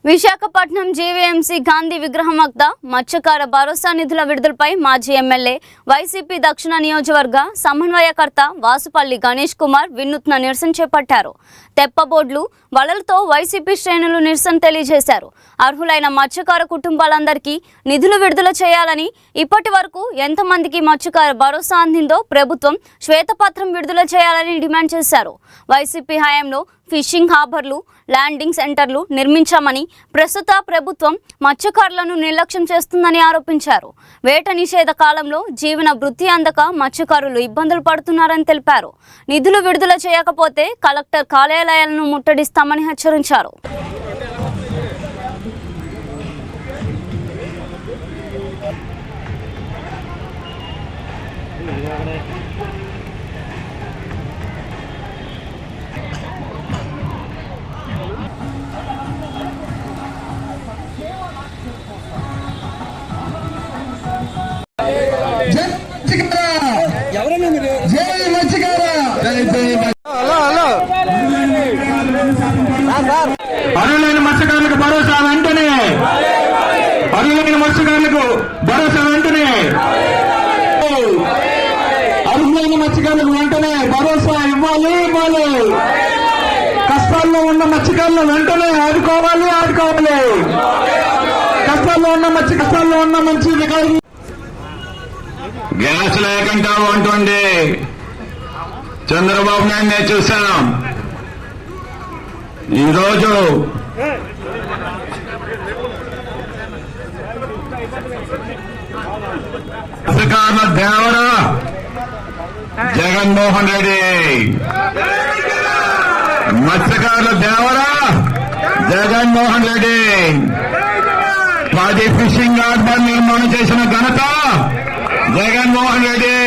Visakhapatnam GVMC Gandhi విగ్రహం వద్ద మత్స్యకార భరోసా నిధుల విడుదలపై మాజీ ఎమ్మెల్యే వైసీపీ దక్షిణ నియోజకవర్గ సమన్వయకర్త వాసుపల్లి గణేష్ కుమార్ వినూత్న నిరసన చేపట్టారు. తెప్పబోర్డులు వలలతో వైసీపీ శ్రేణులు నిరసన తెలియజేశారు. అర్హులైన మత్స్యకార కుటుంబాలందరికీ నిధులు విడుదల చేయాలని, ఇప్పటి వరకు ఎంతమందికి మత్స్యకార భరోసా అందిందో ప్రభుత్వం శ్వేతపత్రం విడుదల చేయాలని డిమాండ్ చేశారు. వైసీపీ హయాంలో ఫిషింగ్ హార్బర్లు, ల్యాండింగ్ సెంటర్లు నిర్మించామని ప్రస్తుత ప్రభుత్వం మత్స్యకారులను నిర్లక్ష్యం చేస్తుందని ఆరోపించారు. వేట నిషేధ కాలంలో జీవన వృత్తి అందక మత్స్యకారులు ఇబ్బందులు పడుతున్నారని తెలిపారు. నిధులు విడుదల చేయకపోతే కలెక్టర్ కార్యాలయాలను ముట్టడిస్తామని హెచ్చరించారు. అర్హులైన మత్స్యకారులకు భరోసా వెంటనే, అర్హులైన మత్స్యకారులకు భరోసా వెంటనే, అర్హులైన మత్స్యకారులకు వెంటనే భరోసా ఇవ్వాలి. కష్టాల్లో ఉన్న మత్స్యకారులు వెంటనే ఆదుకోవాలి. కష్టాల్లో ఉన్న మత్స్యకారులు గ్యాస్ లేకుండా ఉంటుంది. చంద్రబాబు నాయుడు చూసాం. ఈరోజు మత్స్యకారుల దేవరా జగన్మోహన్ రెడ్డి, మత్స్యకారుల దేవరా జగన్మోహన్ రెడ్డి. 10 ఫిషింగ్ హార్బర్ నిర్మాణం చేసిన ఘనత జగన్మోహన్ రెడ్డి.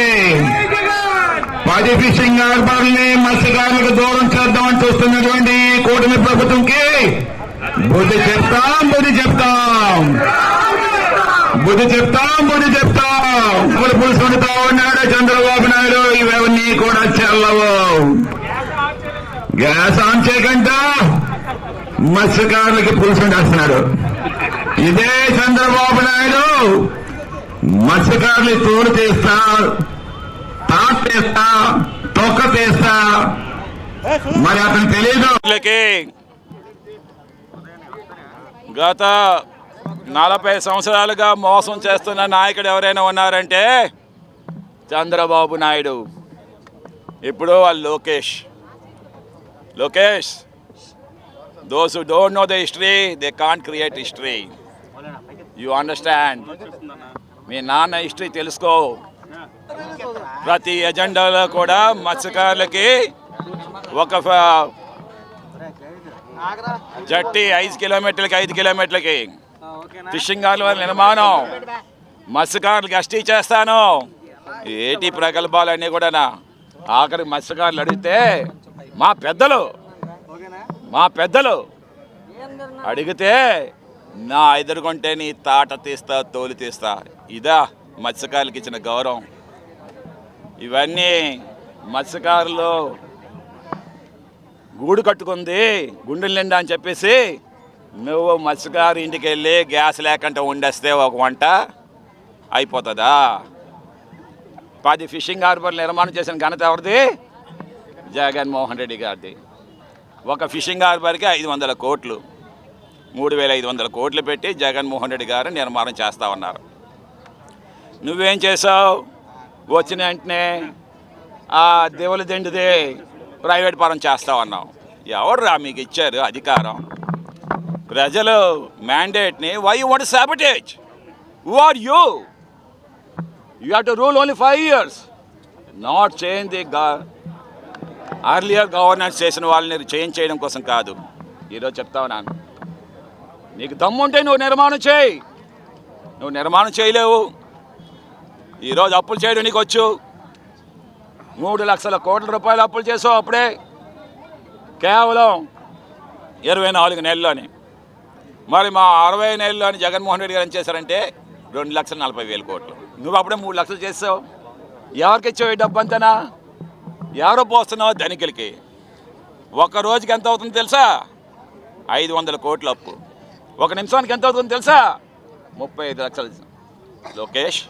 10 ఫిషింగ్ హార్బర్ని మత్స్యకారులకు దూరం చేద్దామని చూస్తున్నటువంటి కూటమి ప్రభుత్వంకి బుద్ధి చెప్తాం. ఇప్పుడు పులుసుకుంటా ఉన్నాడు చంద్రబాబు నాయుడు. ఇవన్నీ కూడా చెల్లవు. గ్యాస్ ఆన్ చేయకుండా మత్స్యకారులకి పులుసుంటేస్తున్నాడు. ఇదే చంద్రబాబు నాయుడు మత్స్యకారులు తోలు తీస్తా, తాట తీస్తా, తొక్క తీస్తా. మరి అతను తెలియదు. గత 40 సంవత్సరాలుగా మోసం చేస్తున్న నాయకుడు ఎవరైనా ఉన్నారంటే చంద్రబాబు నాయుడు. ఇప్పుడు వాళ్ళు Lokesh those who don't know the history they can't create history. You understand? మీ నాన్న హిస్టరీ తెలుసుకో. ప్రతి ఎజెండాలో కూడా మత్స్యకారులకి ఒక జట్టి 5 కిలోమీటర్లకి ఫిషింగ్ హార్బర్ నిర్మాణం, మత్స్యకారులకి ఎస్టీ చేస్తాను. ఏటి ప్రగల్భాలన్నీ కూడా ఆఖరి మత్స్యకారులు అడిగితే మా పెద్దలు అడిగితే నా ఎదురుకుంటే నీ తాట తీస్తా, తోలు తీస్తా. ఇదా మత్స్యకారులకి ఇచ్చిన గౌరవం? ఇవన్నీ మత్స్యకారులు గూడు కట్టుకుంది గుండెలు నిండా అని చెప్పేసి నువ్వు మత్స్యకారు ఇంటికి వెళ్ళి గ్యాస్ లేకుండా వండేస్తే ఒక వంట అయిపోతుందా? 10 ఫిషింగ్ హార్బర్ నిర్మాణం చేసిన ఘనత ఎవరిది? జగన్మోహన్ రెడ్డి గారిది. ఒక ఫిషింగ్ హార్బర్కి 500 కోట్లు, 3500 కోట్లు పెట్టి జగన్మోహన్ రెడ్డి గారు నిర్మాణం చేస్తా ఉన్నారు. నువ్వేం చేసావు? వచ్చిన వెంటనే ఆ దేవుల దిండిది ప్రైవేట్ పరం చేస్తా ఉన్నావు. ఎవర్రా మీకు ఇచ్చారు అధికారం? ప్రజలు మ్యాండేట్ని why you want sabotage? Who are you? You have to rule only 5 years, not change the earlier governance చేసిన వాళ్ళని చేంజ్ చేయడం కోసం కాదు. ఈరోజు చెప్తా ఉన్నాను, నీకు దమ్ముంటే నువ్వు నిర్మాణం చేయి. నువ్వు నిర్మాణం చేయలేవు. ఈరోజు అప్పులు చేయడం నీకు వచ్చు. 3 లక్షల కోట్ల రూపాయలు అప్పులు చేసావు అప్పుడే, కేవలం 24 నెలల్లోని. మరి మా 60 నెలల్లోని జగన్మోహన్ రెడ్డి గారు ఏం చేశారంటే 2,40,000 కోట్లు. నువ్వు అప్పుడే 3 లక్షలు చేసావు. ఎవరికి ఇచ్చావు ఈ డబ్బు అంతనా? ఎవరో పోస్తున్నావు? ధనికులకి. ఒక్క రోజుకి ఎంత అవుతుందో తెలుసా? 500 కోట్ల అప్పు. ఒక నిమిషానికి ఎంత అవుతుందో తెలుసా? 35 లక్షలు లోకేష్.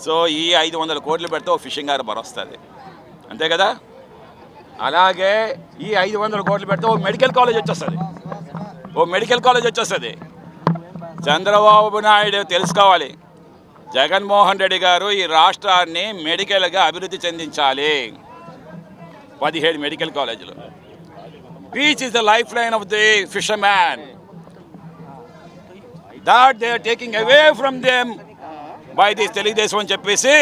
సో ఈ 500 కోట్లు పెడితే ఓ ఫిషింగ్ హార్బర్ వస్తుంది, అంతే కదా? అలాగే ఈ 500 కోట్లు పెడితే ఓ మెడికల్ కాలేజ్ వచ్చేస్తుంది. చంద్రబాబు నాయుడు తెలుసుకోవాలి, జగన్మోహన్ రెడ్డి గారు ఈ రాష్ట్రాన్ని మెడికల్గా అభివృద్ధి చెందించాలి. 17 మెడికల్ కాలేజీలు. Beach is the life line of the fisherman. that they are taking away from them by this Telugu Desam అని చెప్పేసి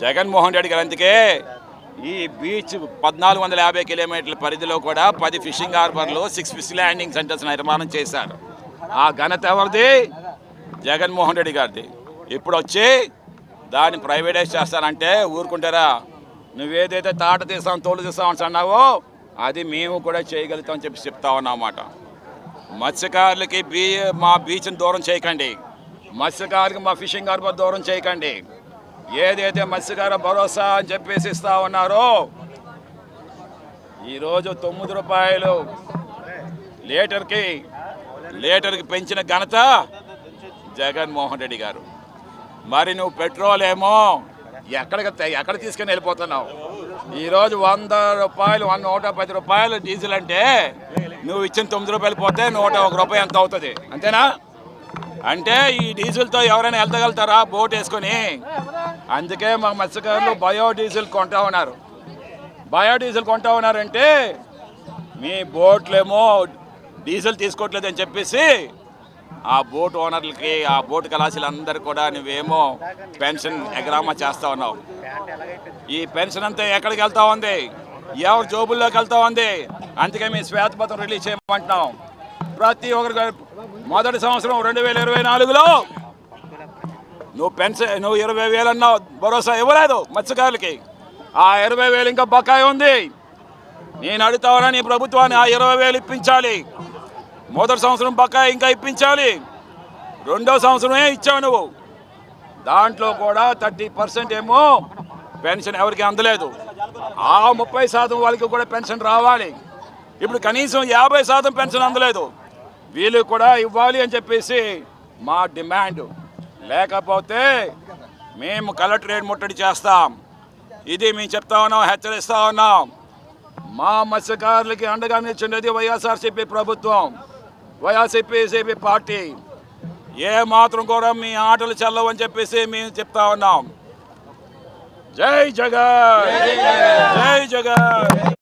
జగన్మోహన్ రెడ్డి గారు అందుకే ఈ బీచ్ 1450 కిలోమీటర్ల పరిధిలో కూడా 10 ఫిషింగ్ హార్బర్లు, 6 ఫిష్ ల్యాండింగ్ సెంటర్స్ నిర్మాణం చేశారు. ఆ ఘనత ఎవరిది? జగన్మోహన్ రెడ్డి గారిది. ఇప్పుడు వచ్చి దాన్ని ప్రైవేటైజ్ చేస్తానంటే ఊరుకుంటారా? నువ్వేదైతే తాట తీస్తాం, తోలు తీస్తామని అన్నావో అది మేము కూడా చేయగలుగుతామని చెప్పి చెప్తా ఉన్నామాట. మత్స్యకారులకి మా బీచ్ని దూరం చేయకండి, మత్స్యకారులకి మా ఫిషింగ్ హార్బర్ దూరం చేయకండి. ఏదైతే మత్స్యకార భరోసా అని చెప్పేసి ఇస్తా ఉన్నారో ఈరోజు 9 రూపాయలు లీటర్కి పెంచిన ఘనత జగన్మోహన్ రెడ్డి గారు. మరి నువ్వు పెట్రోల్ ఏమో ఎక్కడ తీసుకుని వెళ్ళిపోతున్నావు? ఈరోజు 100 రూపాయలు 110 రూపాయలు డీజిల్ అంటే నువ్వు ఇచ్చిన 9 రూపాయలు పోతే 101 రూపాయి ఎంత అవుతుంది, అంతేనా? అంటే ఈ డీజిల్తో ఎవరైనా వెళ్తగలుగుతారా బోట్ వేసుకొని? అందుకే మా మత్స్యకారులు బయోడీజిల్ కొంటా ఉన్నారంటే మీ బోట్లేమో డీజిల్ తీసుకోవట్లేదని చెప్పేసి ఆ బోట్ ఓనర్లకి, ఆ బోట్ కళాశాలందరూ కూడా నువ్వేమో పెన్షన్ ఎగరామా చేస్తూ ఉన్నావు. ఈ పెన్షన్ అంతా ఎక్కడికి వెళ్తా ఉంది? ఎవరి జోబుల్లోకి వెళ్తా ఉంది? అందుకే మీ శ్వేతపత్రం రిలీజ్ చేయమంటున్నాం. ప్రతి ఒక్కరికి మొదటి సంవత్సరం 2024లో నువ్వు 20,000 అన్నావు, భరోసా ఇవ్వలేదు మత్స్యకారులకి. ఆ 20,000 ఇంకా బకాయి ఉంది. నేను అడుగుతావరా నీ ప్రభుత్వాన్ని ఆ 20,000 ఇప్పించాలి. మొదటి సంవత్సరం బకాయి ఇంకా ఇప్పించాలి. రెండో సంవత్సరమే ఇచ్చావు నువ్వు. దాంట్లో కూడా 30% ఏమో పెన్షన్ ఎవరికి అందలేదు. ఆ 30% వాళ్ళకి కూడా పెన్షన్ రావాలి. ఇప్పుడు కనీసం 50% పెన్షన్ అందలేదు. వీళ్ళు కూడా ఇవ్వాలి అని చెప్పేసి మా డిమాండ్. లేకపోతే మేము కలెక్టరేట్ ముట్టడి చేస్తాం. ఇది మేము చెప్తా ఉన్నాం, హెచ్చరిస్తూ ఉన్నాం. మా మత్స్యకారులకి అండగా నిలిచినది వైఎస్ఆర్సీపీ ప్రభుత్వం, వైఎస్ఆర్సీపీ పార్టీ. ఏ మాత్రం కూడా మీ ఆటలు చెల్లవని చెప్పేసి మేము చెప్తా ఉన్నాం. జై జగన్, జై జగన్.